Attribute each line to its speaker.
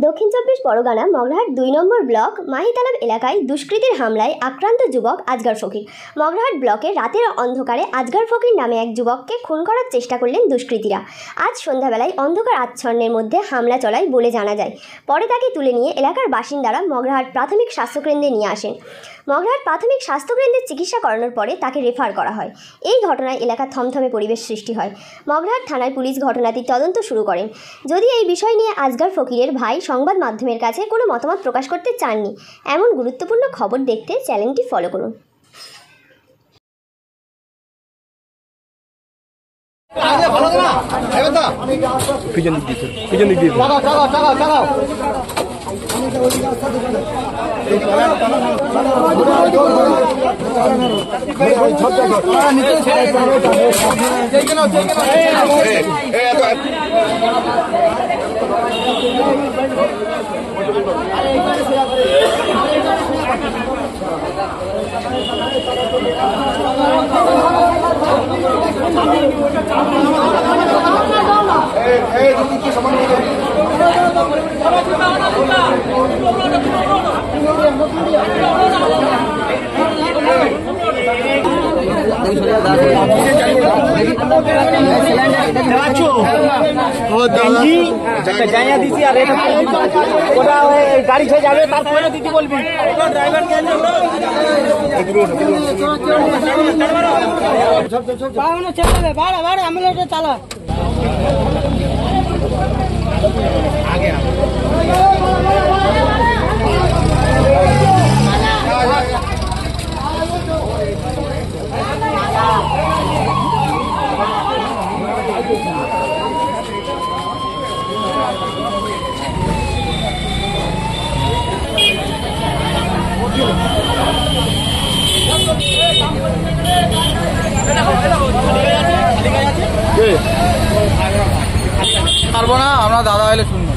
Speaker 1: দক্ষিণ চব্বিশ পরগনা মগরাহাট ২ নম্বর ব্লক মাহিতালাব এলাকায় দুষ্কৃতীর হামলায় আক্রান্ত যুবক আজগর ফকির। মগরাহাট ব্লকে রাতের অন্ধকারে আজগর ফকির নামে এক যুবককে খুন করার চেষ্টা করলেন দুষ্কৃতীরা। আজ সন্ধ্যাবেলায় অন্ধকার আচ্ছন্নের মধ্যে হামলা চলায় বলে জানা যায়। পরে তাকে তুলে নিয়ে এলাকার বাসিন্দারা মগরাহাট প্রাথমিক স্বাস্থ্যকেন্দ্রে নিয়ে আসেন। মগরাহাট প্রাথমিক স্বাস্থ্যকেন্দ্রে চিকিৎসা করানোর পরে তাকে রেফার করা হয়। এই ঘটনায় এলাকার থমথমে পরিবেশ সৃষ্টি হয়। মগরাহাট থানার পুলিশ ঘটনাটির তদন্ত শুরু করেন। যদি এই বিষয় নিয়ে আজগর ফকিরের ভাই সংবাদ মাধ্যমের কাছে কোনো মতামত প্রকাশ করতে চাননি। এমন গুরুত্বপূর্ণ খবর দেখতে চ্যানেলটি ফলো করুন।
Speaker 2: গাড়ি ছেড়ে যাবে তারপরে দিদি বলবি আমি চালা আগে পারবো না, আমরা দাদা এলে শুনবো।